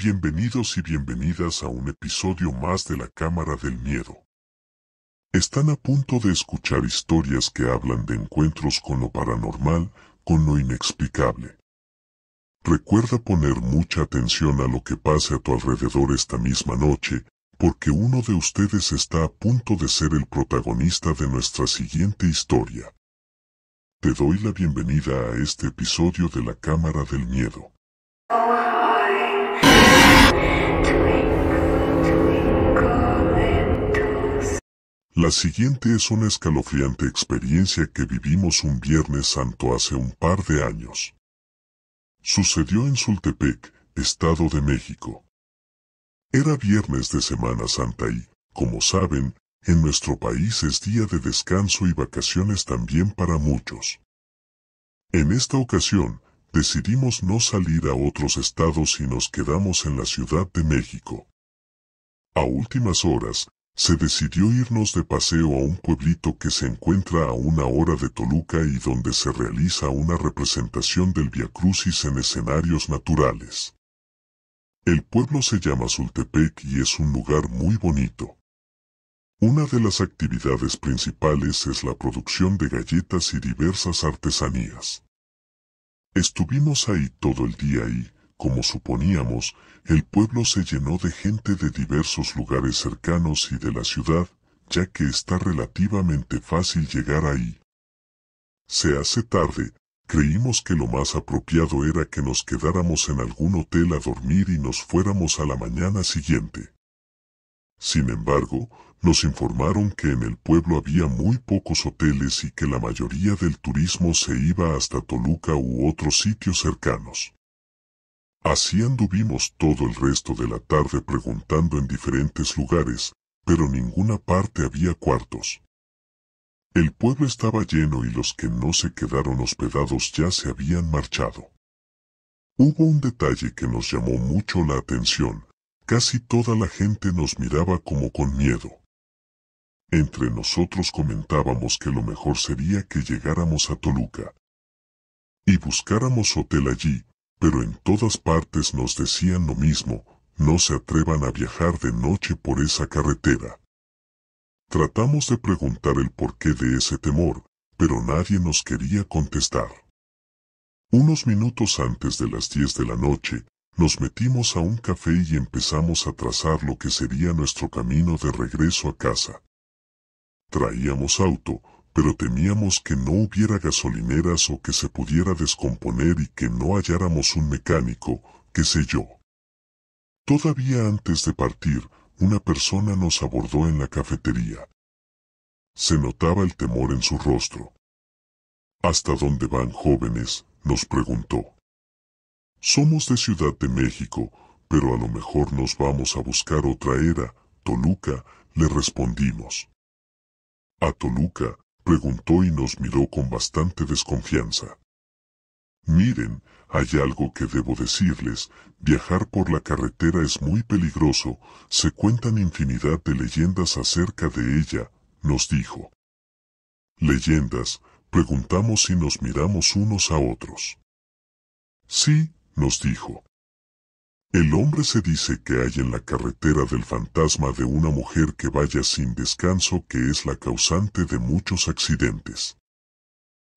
Bienvenidos y bienvenidas a un episodio más de La Cámara del Miedo. Están a punto de escuchar historias que hablan de encuentros con lo paranormal, con lo inexplicable. Recuerda poner mucha atención a lo que pase a tu alrededor esta misma noche, porque uno de ustedes está a punto de ser el protagonista de nuestra siguiente historia. Te doy la bienvenida a este episodio de La Cámara del Miedo. La siguiente es una escalofriante experiencia que vivimos un Viernes Santo hace un par de años. Sucedió en Sultepec, Estado de México. Era viernes de Semana Santa y, como saben, en nuestro país es día de descanso y vacaciones también para muchos. En esta ocasión, decidimos no salir a otros estados y nos quedamos en la Ciudad de México. A últimas horas, se decidió irnos de paseo a un pueblito que se encuentra a 1 hora de Toluca y donde se realiza una representación del Viacrucis en escenarios naturales. El pueblo se llama Sultepec y es un lugar muy bonito. Una de las actividades principales es la producción de galletas y diversas artesanías. Estuvimos ahí todo el día y, como suponíamos, el pueblo se llenó de gente de diversos lugares cercanos y de la ciudad, ya que está relativamente fácil llegar ahí. Se hace tarde, creímos que lo más apropiado era que nos quedáramos en algún hotel a dormir y nos fuéramos a la mañana siguiente. Sin embargo, nos informaron que en el pueblo había muy pocos hoteles y que la mayoría del turismo se iba hasta Toluca u otros sitios cercanos. Así anduvimos todo el resto de la tarde preguntando en diferentes lugares, pero en ninguna parte había cuartos. El pueblo estaba lleno y los que no se quedaron hospedados ya se habían marchado. Hubo un detalle que nos llamó mucho la atención, casi toda la gente nos miraba como con miedo. Entre nosotros comentábamos que lo mejor sería que llegáramos a Toluca y buscáramos hotel allí, pero en todas partes nos decían lo mismo: no se atrevan a viajar de noche por esa carretera. Tratamos de preguntar el porqué de ese temor, pero nadie nos quería contestar. Unos minutos antes de las 10 de la noche, nos metimos a un café y empezamos a trazar lo que sería nuestro camino de regreso a casa. Traíamos auto, pero temíamos que no hubiera gasolineras o que se pudiera descomponer y que no halláramos un mecánico, qué sé yo. Todavía antes de partir, una persona nos abordó en la cafetería. Se notaba el temor en su rostro. ¿Hasta dónde van, jóvenes?, nos preguntó. Somos de Ciudad de México, pero a lo mejor nos vamos a buscar otra era, Toluca, le respondimos. ¿A Toluca?, preguntó y nos miró con bastante desconfianza. Miren, hay algo que debo decirles: viajar por la carretera es muy peligroso, se cuentan infinidad de leyendas acerca de ella, nos dijo. ¿Leyendas?, preguntamos y nos miramos unos a otros. Sí, nos dijo. El hombre se dice que hay en la carretera del fantasma de una mujer que vaya sin descanso, que es la causante de muchos accidentes.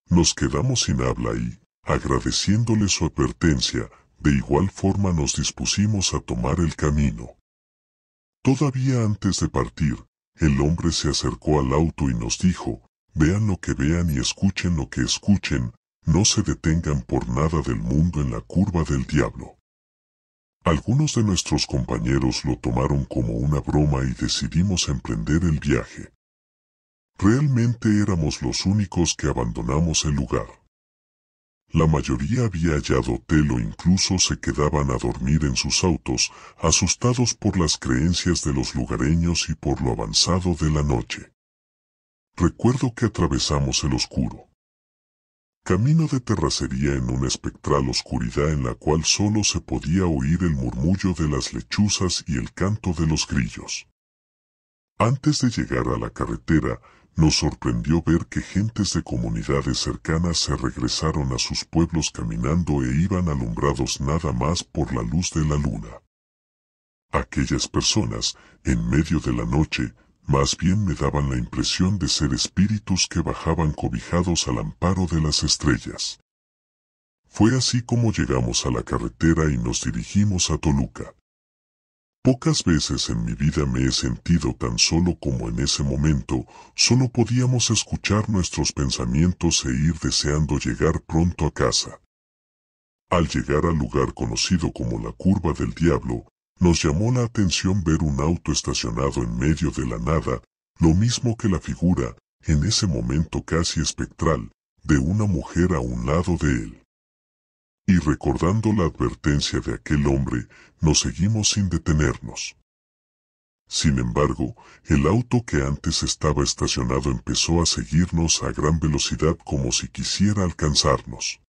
Nos quedamos sin habla y, agradeciéndole su advertencia, de igual forma nos dispusimos a tomar el camino. Todavía antes de partir, el hombre se acercó al auto y nos dijo: vean lo que vean y escuchen lo que escuchen, no se detengan por nada del mundo en la curva del diablo. Algunos de nuestros compañeros lo tomaron como una broma y decidimos emprender el viaje. Realmente éramos los únicos que abandonamos el lugar. La mayoría había hallado hotel o incluso se quedaban a dormir en sus autos, asustados por las creencias de los lugareños y por lo avanzado de la noche. Recuerdo que atravesamos el oscuro camino de terracería en una espectral oscuridad en la cual solo se podía oír el murmullo de las lechuzas y el canto de los grillos. Antes de llegar a la carretera, nos sorprendió ver que gentes de comunidades cercanas se regresaron a sus pueblos caminando e iban alumbrados nada más por la luz de la luna. Aquellas personas, en medio de la noche, más bien me daban la impresión de ser espíritus que bajaban cobijados al amparo de las estrellas. Fue así como llegamos a la carretera y nos dirigimos a Toluca. Pocas veces en mi vida me he sentido tan solo como en ese momento. Solo podíamos escuchar nuestros pensamientos e ir deseando llegar pronto a casa. Al llegar al lugar conocido como la Curva del Diablo, nos llamó la atención ver un auto estacionado en medio de la nada, lo mismo que la figura, en ese momento casi espectral, de una mujer a un lado de él. Y recordando la advertencia de aquel hombre, nos seguimos sin detenernos. Sin embargo, el auto que antes estaba estacionado empezó a seguirnos a gran velocidad como si quisiera alcanzarnos.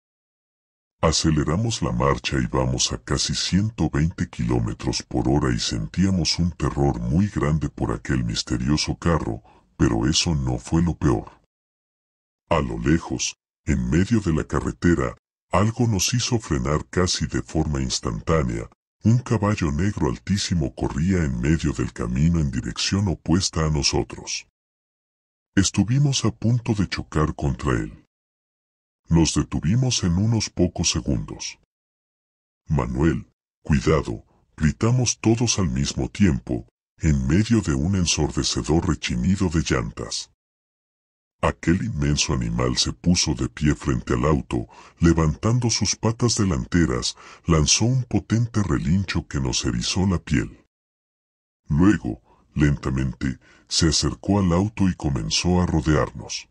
Aceleramos la marcha y vamos a casi 120 kilómetros por hora y sentíamos un terror muy grande por aquel misterioso carro, pero eso no fue lo peor. A lo lejos, en medio de la carretera, algo nos hizo frenar casi de forma instantánea. Un caballo negro altísimo corría en medio del camino en dirección opuesta a nosotros. Estuvimos a punto de chocar contra él. Nos detuvimos en unos pocos segundos. Manuel, cuidado, gritamos todos al mismo tiempo, en medio de un ensordecedor rechinido de llantas. Aquel inmenso animal se puso de pie frente al auto, levantando sus patas delanteras, lanzó un potente relincho que nos erizó la piel. Luego, lentamente, se acercó al auto y comenzó a rodearnos.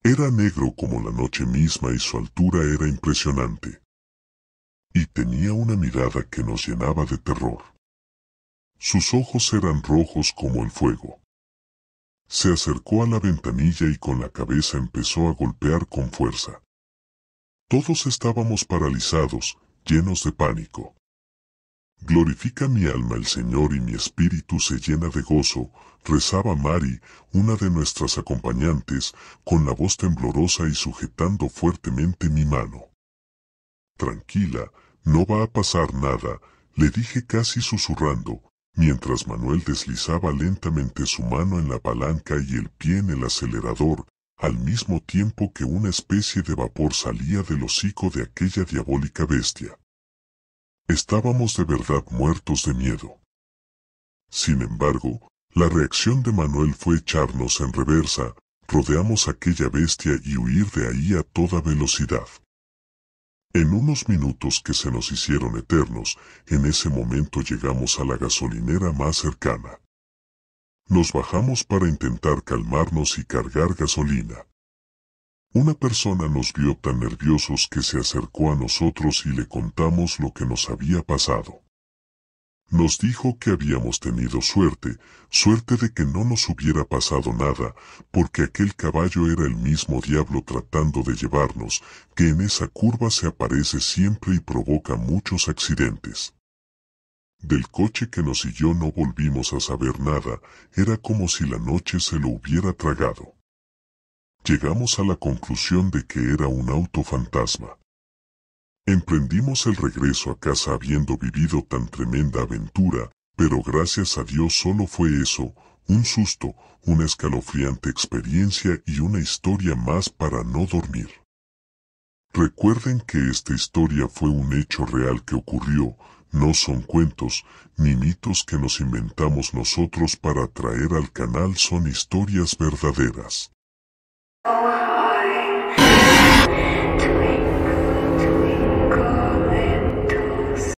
Era negro como la noche misma y su altura era impresionante. Y tenía una mirada que nos llenaba de terror. Sus ojos eran rojos como el fuego. Se acercó a la ventanilla y con la cabeza empezó a golpear con fuerza. Todos estábamos paralizados, llenos de pánico. Glorifica mi alma el Señor y mi espíritu se llena de gozo, rezaba Mari, una de nuestras acompañantes, con la voz temblorosa y sujetando fuertemente mi mano. Tranquila, no va a pasar nada, le dije casi susurrando, mientras Manuel deslizaba lentamente su mano en la palanca y el pie en el acelerador, al mismo tiempo que una especie de vapor salía del hocico de aquella diabólica bestia. Estábamos de verdad muertos de miedo. Sin embargo, la reacción de Manuel fue echarnos en reversa, rodeamos aquella bestia y huir de ahí a toda velocidad. En unos minutos que se nos hicieron eternos, en ese momento llegamos a la gasolinera más cercana. Nos bajamos para intentar calmarnos y cargar gasolina. Una persona nos vio tan nerviosos que se acercó a nosotros y le contamos lo que nos había pasado. Nos dijo que habíamos tenido suerte de que no nos hubiera pasado nada, porque aquel caballo era el mismo diablo tratando de llevarnos, que en esa curva se aparece siempre y provoca muchos accidentes. Del coche que nos siguió no volvimos a saber nada, era como si la noche se lo hubiera tragado. Llegamos a la conclusión de que era un auto fantasma. Emprendimos el regreso a casa habiendo vivido tan tremenda aventura, pero gracias a Dios solo fue eso, un susto, una escalofriante experiencia y una historia más para no dormir. Recuerden que esta historia fue un hecho real que ocurrió, no son cuentos, ni mitos que nos inventamos nosotros para traer al canal, son historias verdaderas.